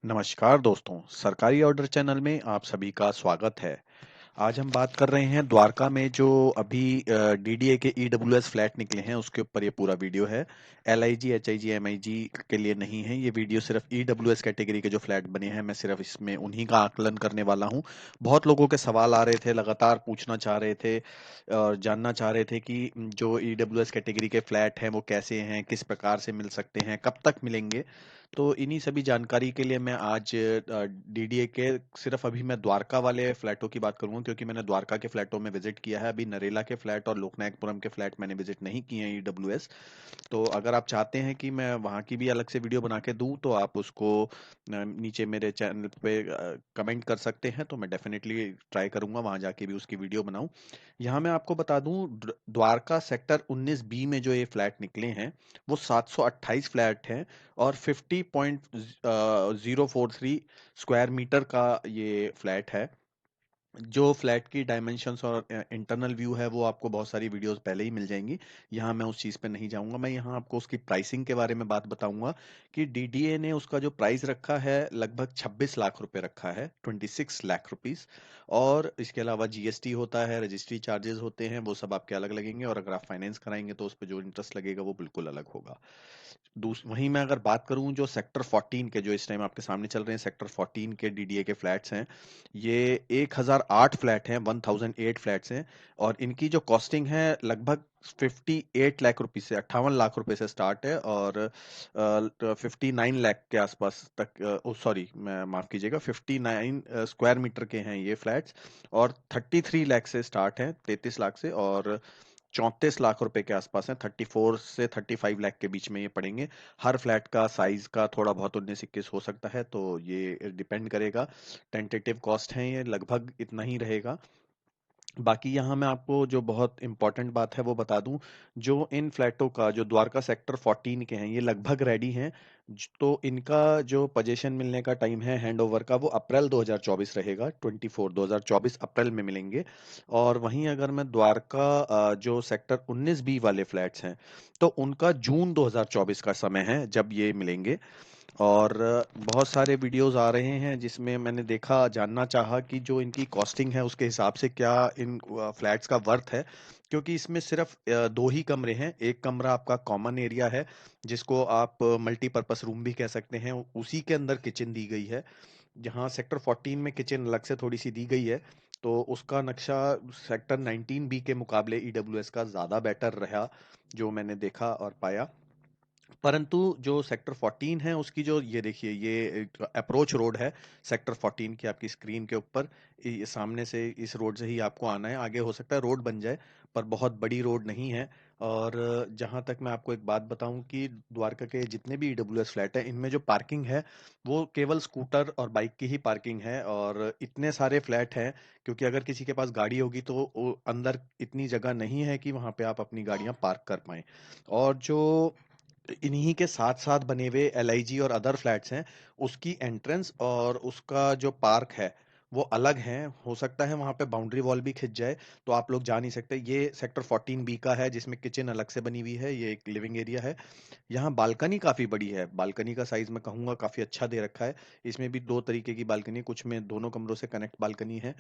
नमस्कार दोस्तों, सरकारी ऑर्डर चैनल में आप सभी का स्वागत है। आज हम बात कर रहे हैं द्वारका में जो अभी डीडीए के ईडब्ल्यूएस फ्लैट निकले हैं उसके ऊपर ये पूरा वीडियो है। एलआईजी, एचआईजी, एमआईजी के लिए नहीं है ये वीडियो, सिर्फ ईडब्ल्यूएस कैटेगरी के जो फ्लैट बने हैं मैं सिर्फ इसमें उन्हीं का आकलन करने वाला हूँ। बहुत लोगों के सवाल आ रहे थे, लगातार पूछना चाह रहे थे और जानना चाह रहे थे कि जो ईडब्ल्यूएस कैटेगरी के फ्लैट हैं वो कैसे हैं, किस प्रकार से मिल सकते हैं, कब तक मिलेंगे। तो इन्हीं सभी जानकारी के लिए मैं आज डीडीए के सिर्फ अभी मैं द्वारका वाले फ्लैटों की बात करूंगा, क्योंकि मैंने द्वारका के फ्लैटों में विजिट किया है। अभी नरेला के फ्लैट और लोकनायकपुरम के फ्लैट मैंने विजिट नहीं किए हैं ईडब्ल्यूएस। तो अगर आप चाहते हैं कि मैं वहाँ की भी अलग से वीडियो बना के दूं तो आप उसको नीचे मेरे चैनल पे कमेंट कर सकते हैं, तो मैं डेफिनेटली ट्राई करूंगा वहाँ जाके भी उसकी वीडियो बनाऊं। यहाँ मैं आपको बता दूं, द्वारका सेक्टर 19 बी में जो ये फ्लैट निकले हैं वो 728 फ्लैट हैं और 50.043 स्क्वायर मीटर का ये फ्लैट है। जो फ्लैट की डायमेंशंस और इंटरनल व्यू है वो आपको बहुत सारी वीडियोस पहले ही मिल जाएंगी। यहाँ मैं उस चीज़ पे नहीं जाऊंगा, मैं यहाँ आपको उसकी प्राइसिंग के बारे में बात बताऊंगा कि डीडीए ने उसका जो प्राइस रखा है लगभग 26 लाख रुपए रखा है, 26 लाख रुपीस। और इसके अलावा जीएसटी होता है, रजिस्ट्री चार्जेस होते हैं, वो सब आपके अलग लगेंगे और अगर आप फाइनेंस कराएंगे तो उस पर जो इंटरेस्ट लगेगा वो बिल्कुल अलग होगा। वहीं मैं अगर बात करूं जो सेक्टर 14 के, जो इस टाइम आपके सामने चल रहे हैं सेक्टर 14 के डीडीए के फ्लैट्स हैं, ये 1008 फ्लैट हैं, 1008 फ्लैट्स हैं। और इनकी जो कॉस्टिंग है लगभग 58 लाख रुपए से, 58 लाख रुपए से स्टार्ट है और 59 लाख के आसपास तक, सॉरी मैं माफ कीजिएगा, 59 स्क्वायर मीटर के हैं ये फ्लैट्स। और 33 लाख से स्टार्ट है, 33 लाख से, और 34 लाख रुपए के आसपास है, 34 से 35 लाख के बीच में ये पड़ेंगे। हर फ्लैट का साइज का थोड़ा बहुत 19-21 हो सकता है, तो ये डिपेंड करेगा। टेंटेटिव कॉस्ट है, ये लगभग इतना ही रहेगा। बाकी यहाँ मैं आपको जो बहुत इंपॉर्टेंट बात है वो बता दूं, जो इन फ्लैटों का जो द्वारका सेक्टर 14 के हैं ये लगभग रेडी हैं। तो इनका जो पोजीशन मिलने का टाइम है हैंडओवर का वो अप्रैल 2024 रहेगा, 2024 अप्रैल में मिलेंगे। और वहीं अगर मैं द्वारका जो सेक्टर 19 बी वाले फ्लैट्स हैं तो उनका जून 2024 का समय है जब ये मिलेंगे। और बहुत सारे वीडियोस आ रहे हैं जिसमें मैंने देखा, जानना चाहा कि जो इनकी कॉस्टिंग है उसके हिसाब से क्या इन फ्लैट्स का वर्थ है। क्योंकि इसमें सिर्फ दो ही कमरे हैं, एक कमरा आपका कॉमन एरिया है जिसको आप मल्टीपर्पस रूम भी कह सकते हैं, उसी के अंदर किचन दी गई है। जहाँ सेक्टर 14 में किचन अलग से थोड़ी सी दी गई है, तो उसका नक्शा सेक्टर 19 बी के मुकाबले ईडब्ल्यूएस का ज़्यादा बेटर रहा, जो मैंने देखा और पाया। परंतु जो सेक्टर 14 है उसकी जो, ये देखिए, ये अप्रोच रोड है सेक्टर 14 की आपकी स्क्रीन के ऊपर। ये सामने से इस रोड से ही आपको आना है, आगे हो सकता है रोड बन जाए पर बहुत बड़ी रोड नहीं है। और जहां तक मैं आपको एक बात बताऊं कि द्वारका के जितने भी ईडब्ल्यूएस फ्लैट है इनमें जो पार्किंग है वो केवल स्कूटर और बाइक की ही पार्किंग है। और इतने सारे फ्लैट हैं क्योंकि अगर किसी के पास गाड़ी होगी तो अंदर इतनी जगह नहीं है कि वहां पे आप अपनी गाड़ियां पार्क कर पाएं। और जो इन्हीं के साथ साथ बने हुए एलआईजी और अदर फ्लैट्स हैं, उसकी एंट्रेंस और उसका जो पार्क है वो अलग है। हो सकता है वहां पे बाउंड्री वॉल भी खिंच जाए, तो आप लोग जा नहीं सकते। ये सेक्टर 14 बी का है जिसमें किचन अलग से बनी हुई है, ये एक लिविंग एरिया है। यहाँ बालकनी काफी बड़ी है, बालकनी का साइज मैं कहूंगा काफी अच्छा दे रखा है। इसमें भी दो तरीके की बालकनी, कुछ में दोनों कमरों से कनेक्ट बालकनी है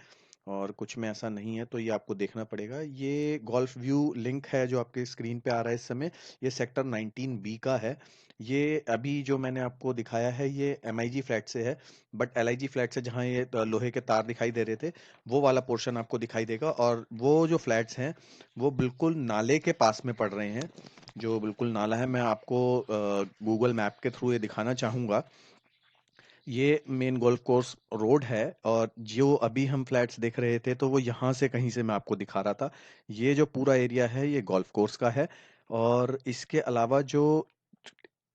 और कुछ में ऐसा नहीं है, तो ये आपको देखना पड़ेगा। ये गोल्फ व्यू लिंक है जो आपके स्क्रीन पे आ रहा है इस समय, ये सेक्टर 19 बी का है। ये अभी जो मैंने आपको दिखाया है ये एमआईजी फ्लैट से है, बट एलआईजी फ्लैट से जहाँ ये लोहे के तार दिखाई दे रहे थे वो वाला पोर्शन आपको दिखाई देगा। और वो जो फ्लैट्स हैं वो बिल्कुल नाले के पास में पड़ रहे हैं, जो बिल्कुल नाला है। मैं आपको गूगल मैप के थ्रू ये दिखाना चाहूंगा। ये मेन गोल्फ कोर्स रोड है और जो अभी हम फ्लैट्स देख रहे थे तो वो यहाँ से कहीं से मैं आपको दिखा रहा था। ये जो पूरा एरिया है ये गोल्फ कोर्स का है। और इसके अलावा जो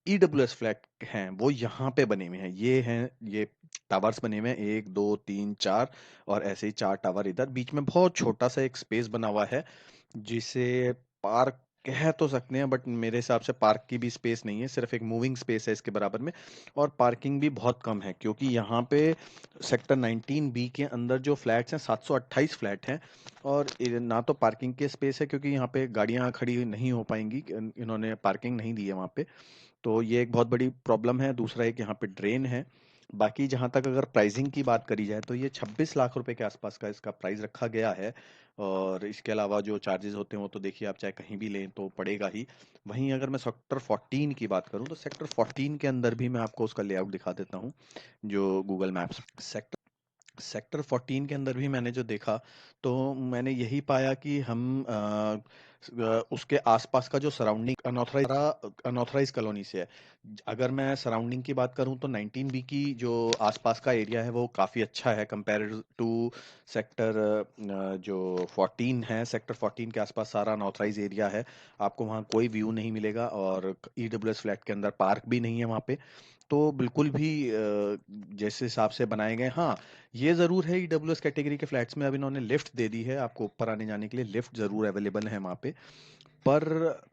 ईडब्ल्यूएस फ्लैट हैं वो यहाँ पे बने हुए हैं, ये हैं, ये टावर्स बने हुए हैं, 1 2 3 4, और ऐसे ही 4 टावर इधर बीच में बहुत छोटा सा एक स्पेस बना हुआ है जिसे पार्क कह तो सकते हैं, बट मेरे हिसाब से पार्क की भी स्पेस नहीं है, सिर्फ एक मूविंग स्पेस है इसके बराबर में। और पार्किंग भी बहुत कम है क्योंकि यहाँ पे सेक्टर 19 बी के अंदर जो फ्लैट्स हैं 728 फ्लैट हैं। और ना तो पार्किंग की स्पेस है क्योंकि यहाँ पे गाड़ियाँ खड़ी नहीं हो पाएंगी, इन्होंने पार्किंग नहीं दी है वहाँ पे, तो ये एक बहुत बड़ी प्रॉब्लम है। दूसरा एक यहाँ पे ड्रेन है। बाकी जहाँ तक अगर प्राइसिंग की बात करी जाए तो ये 26 लाख रुपए के आसपास का इसका प्राइस रखा गया है। और इसके अलावा जो चार्जेस होते हैं वो तो देखिए आप चाहे कहीं भी लें तो पड़ेगा ही। वहीं अगर मैं सेक्टर 14 की बात करूं तो सेक्टर 14 के अंदर भी मैं आपको उसका लेआउट दिखा देता हूं, जो गूगल मैप्स सेक्टर सेक्टर 14 के अंदर भी मैंने जो देखा तो मैंने यही पाया कि हम उसके आसपास का जो सराउंडिंग अनऑथराइज कॉलोनी से है। अगर मैं सराउंडिंग की बात करूं तो 19 बी की जो आसपास का एरिया है वो काफ़ी अच्छा है कंपेयर टू सेक्टर जो 14 है। सेक्टर 14 के आसपास सारा अनऑथराइज एरिया है, आपको वहाँ कोई व्यू नहीं मिलेगा और ईडब्ल्यूएस फ्लैट के अंदर पार्क भी नहीं है वहाँ पे। तो बिल्कुल भी जैसे हिसाब से बनाए गए, हाँ ये ज़रूर है ईडब्ल्यूएस कैटेगरी के फ्लैट्स में अब इन्होंने लिफ्ट दे दी है, आपको ऊपर आने जाने के लिए लिफ्ट ज़रूर अवेलेबल है वहाँ पे। पर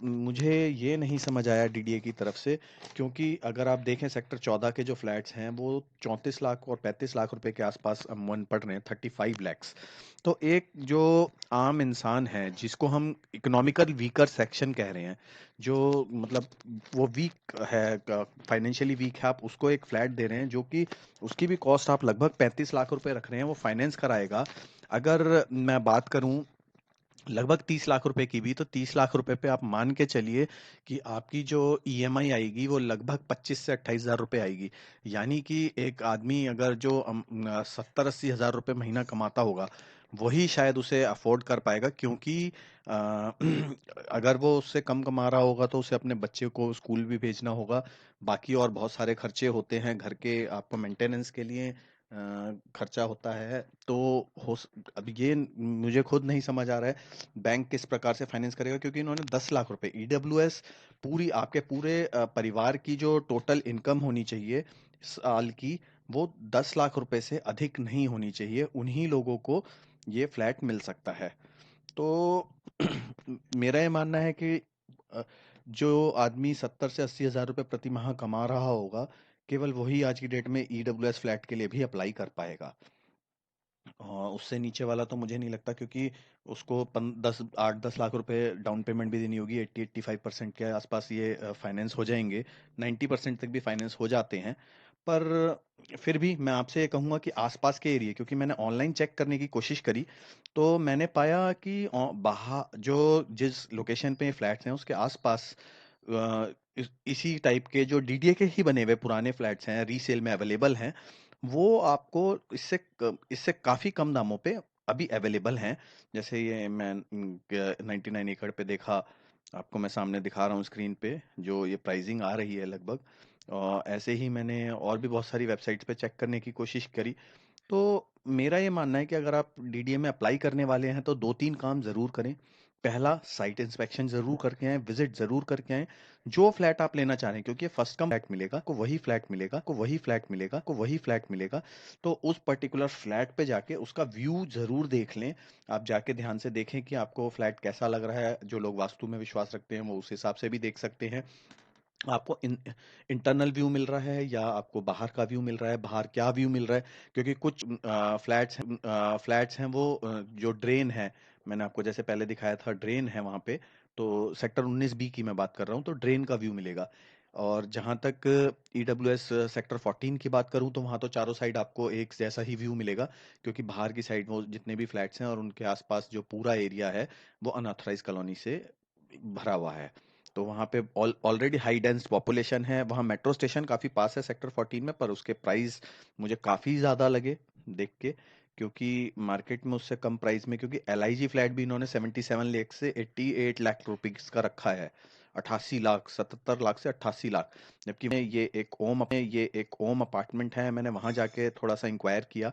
मुझे ये नहीं समझ आया डीडीए की तरफ से, क्योंकि अगर आप देखें सेक्टर 14 के जो फ्लैट्स हैं वो 34 लाख और 35 लाख रुपए के आसपास अमूमन पड़ रहे हैं, 35 लैक्स। तो एक जो आम इंसान है जिसको हम इकोनॉमिकल वीकर सेक्शन कह रहे हैं, जो मतलब वो वीक है, फाइनेंशियली वीक है, आप उसको एक फ्लैट दे रहे हैं जो कि उसकी भी कॉस्ट आप लगभग 35 लाख रुपए रख रहे हैं, वो फाइनेंस कराएगा। अगर मैं बात करूं लगभग 30 लाख रुपए की भी, तो 30 लाख रुपए पे आप मान के चलिए कि आपकी जो ईएमआई आएगी वो लगभग 25 से 28 हजार रुपए आएगी। यानी कि एक आदमी अगर जो 70-80 हजार रुपए महीना कमाता होगा वही शायद उसे अफोर्ड कर पाएगा, क्योंकि अ, अगर वो उससे कम कमा रहा होगा तो उसे अपने बच्चे को स्कूल भी भेजना होगा, बाकी और बहुत सारे खर्चे होते हैं घर के, आपको मेंटेनेंस के लिए खर्चा होता है। तो अब ये मुझे खुद नहीं समझ आ रहा है बैंक किस प्रकार से फाइनेंस करेगा, क्योंकि इन्होंने 10 लाख रुपए ईडब्ल्यूएस पूरी आपके पूरे परिवार की जो टोटल इनकम होनी चाहिए साल की, वो 10 लाख रुपए से अधिक नहीं होनी चाहिए, उन्हीं लोगों को ये फ्लैट मिल सकता है। तो मेरा ये मानना है कि अ, जो आदमी 70 से 80 हजार रुपए प्रति माह कमा रहा होगा, केवल वही आज की डेट में ईडब्ल्यूएस फ्लैट के लिए भी अप्लाई कर पाएगा। उससे नीचे वाला तो मुझे नहीं लगता, क्योंकि उसको 8-10 लाख रुपए डाउन पेमेंट भी देनी होगी, 80-85% के आसपास ये फाइनेंस हो जाएंगे, 90% तक भी फाइनेंस हो जाते हैं। पर फिर भी मैं आपसे ये कहूँगा कि आसपास के एरिया, क्योंकि मैंने ऑनलाइन चेक करने की कोशिश करी तो मैंने पाया कि बाहर जो जिस लोकेशन पे फ्लैट्स हैं उसके आसपास इसी टाइप के जो डीडीए के ही बने हुए पुराने फ्लैट्स हैं, रीसेल में अवेलेबल हैं, वो आपको इससे काफ़ी कम दामों पे अभी अवेलेबल हैं। जैसे ये मैं 99 एकड़ पे देखा, आपको मैं सामने दिखा रहा हूँ स्क्रीन पे जो ये प्राइसिंग आ रही है लगभग। ऐसे ही मैंने और भी बहुत सारी वेबसाइट्स पे चेक करने की कोशिश करी। तो मेरा ये मानना है कि अगर आप डीडीए में अप्लाई करने वाले हैं तो 2-3 काम ज़रूर करें। पहला, साइट इंस्पेक्शन ज़रूर करके आएँ, विज़िट ज़रूर करके आएँ। जो फ्लैट आप लेना चाह रहे हैं, क्योंकि ये फर्स्ट कम फ्लैट मिलेगा, को वही फ्लैट मिलेगा, को वही फ्लैट मिलेगा, को वही फ्लैट मिलेगा। तो उस पर्टिकुलर फ्लैट पे जाके उसका व्यू ज़रूर देख लें। आप जाके ध्यान से देखें कि आपको फ्लैट कैसा लग रहा है। जो लोग वास्तु में विश्वास रखते हैं वो उस हिसाब से भी देख सकते हैं। आपको इंटरनल व्यू मिल रहा है या आपको बाहर का व्यू मिल रहा है, बाहर क्या व्यू मिल रहा है, क्योंकि कुछ फ्लैट्स हैं वो जो ड्रेन है, मैंने आपको जैसे पहले दिखाया था ड्रेन है वहाँ पे, तो सेक्टर 19 बी की मैं बात कर रहा हूँ तो ड्रेन का व्यू मिलेगा। और जहाँ तक ईडब्ल्यूएस सेक्टर 14 की बात करूँ तो वहाँ तो चारों साइड आपको एक जैसा ही व्यू मिलेगा, क्योंकि बाहर की साइड वो जितने भी फ्लैट्स हैं और उनके आसपास जो पूरा एरिया है वो अनऑथराइज कॉलोनी से भरा हुआ है। तो वहाँ पे ऑलरेडी हाई डेंस पॉपुलेशन है, वहाँ मेट्रो स्टेशन काफ़ी पास है सेक्टर 14 में, पर उसके प्राइस मुझे काफ़ी ज़्यादा लगे देख के, क्योंकि मार्केट में उससे कम प्राइस में, क्योंकि एलआईजी फ्लैट भी इन्होंने 77 लाख से 88 लाख रुपीज का रखा है, 88 लाख, 77 लाख से 88 लाख। जबकि ये एक ओम अपार्टमेंट है, मैंने वहाँ जाके थोड़ा सा इंक्वायर किया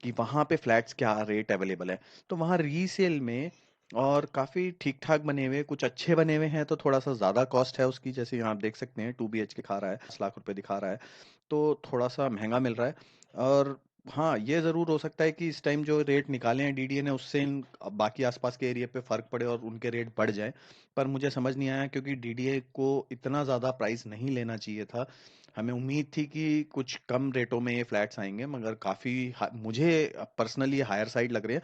कि वहाँ पे फ्लैट्स क्या रेट अवेलेबल है, तो वहाँ रीसेल में और काफ़ी ठीक-ठाक बने हुए, कुछ अच्छे बने हुए हैं तो थोड़ा-सा ज़्यादा कॉस्ट है उसकी, जैसे यहाँ आप देख सकते हैं 2 बीएचके दिखा रहा है, 10 लाख रुपए दिखा रहा है, तो थोड़ा-सा महँगा मिल रहा है। और हाँ, ये ज़रूर हो सकता है कि इस टाइम जो रेट निकाले हैं डीडीए ने उससे इन बाकी आसपास के एरिया पे फ़र्क पड़े और उनके रेट बढ़ जाएँ। पर मुझे समझ नहीं आया, क्योंकि डीडीए को इतना ज़्यादा प्राइस नहीं लेना चाहिए था। हमें उम्मीद थी कि कुछ कम रेटों में ये फ्लैट्स आएँगे, मगर काफ़ी मुझे पर्सनली हायर साइड लग रहे हैं।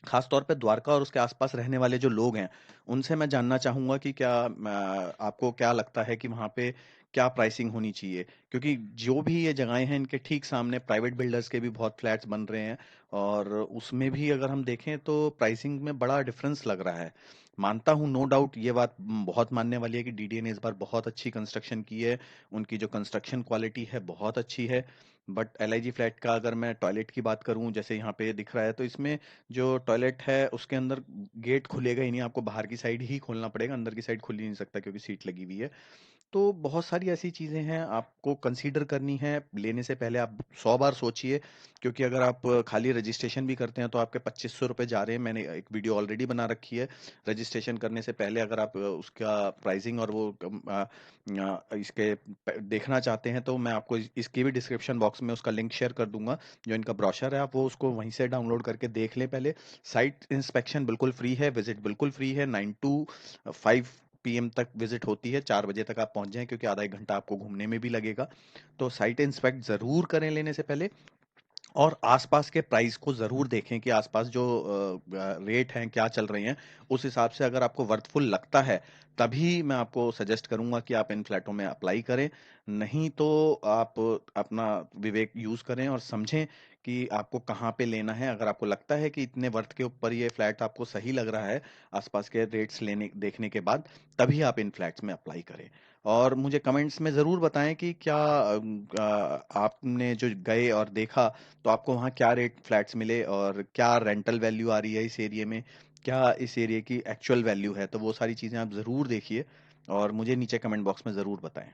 खास तौर पे द्वारका और उसके आसपास रहने वाले जो लोग हैं, उनसे मैं जानना चाहूँगा कि क्या आपको क्या लगता है कि वहाँ पे क्या प्राइसिंग होनी चाहिए? क्योंकि जो भी ये जगहें हैं, इनके ठीक सामने प्राइवेट बिल्डर्स के भी बहुत फ्लैट्स बन रहे हैं और उसमें भी अगर हम देखें तो प्राइसिंग में बड़ा डिफरेंस लग रहा है। मानता हूँ, नो डाउट ये बात बहुत मानने वाली है कि डीडीए ने इस बार बहुत अच्छी कंस्ट्रक्शन की है, उनकी जो कंस्ट्रक्शन क्वालिटी है बहुत अच्छी है। बट एलआईजी फ्लैट का अगर मैं टॉयलेट की बात करूँ, जैसे यहाँ पे दिख रहा है, तो इसमें जो टॉयलेट है उसके अंदर गेट खुलेगा ही नहीं, आपको बाहर की साइड ही खोलना पड़ेगा, अंदर की साइड खुल ही नहीं सकता क्योंकि सीट लगी हुई है। तो बहुत सारी ऐसी चीज़ें हैं आपको कंसीडर करनी है, लेने से पहले आप 100 बार सोचिए, क्योंकि अगर आप खाली रजिस्ट्रेशन भी करते हैं तो आपके 2500 रुपये जा रहे हैं। मैंने एक वीडियो ऑलरेडी बना रखी है, रजिस्ट्रेशन करने से पहले अगर आप उसका प्राइसिंग और वो इसके देखना चाहते हैं तो मैं आपको इसकी भी डिस्क्रिप्शन बॉक्स में उसका लिंक शेयर कर दूंगा। जो इनका ब्रोशर है, आप वो उसको वहीं से डाउनलोड करके देख लें पहले। साइट इंस्पेक्शन बिल्कुल फ्री है, विजिट बिल्कुल फ्री है, 9 to 5 PM तक विजिट होती है, 4 बजे तक आप पहुंच जाएं, क्योंकि आधा एक घंटा आपको घूमने में भी लगेगा। तो साइट इंस्पेक्ट जरूर करें लेने से पहले, और आसपास के प्राइस को ज़रूर देखें कि आसपास जो रेट हैं क्या चल रहे हैं। उस हिसाब से अगर आपको वर्थफुल लगता है, तभी मैं आपको सजेस्ट करूंगा कि आप इन फ्लैटों में अप्लाई करें। नहीं तो आप अपना विवेक यूज़ करें और समझें कि आपको कहाँ पे लेना है। अगर आपको लगता है कि इतने वर्थ के ऊपर ये फ्लैट आपको सही लग रहा है आसपास के रेट्स लेने देखने के बाद, तभी आप इन फ्लैट्स में अप्लाई करें। और मुझे कमेंट्स में ज़रूर बताएं कि क्या आपने जो गए और देखा, तो आपको वहाँ क्या रेट फ्लैट्स मिले और क्या रेंटल वैल्यू आ रही है इस एरिया में, क्या इस एरिया की एक्चुअल वैल्यू है। तो वो सारी चीज़ें आप ज़रूर देखिए और मुझे नीचे कमेंट बॉक्स में ज़रूर बताएं।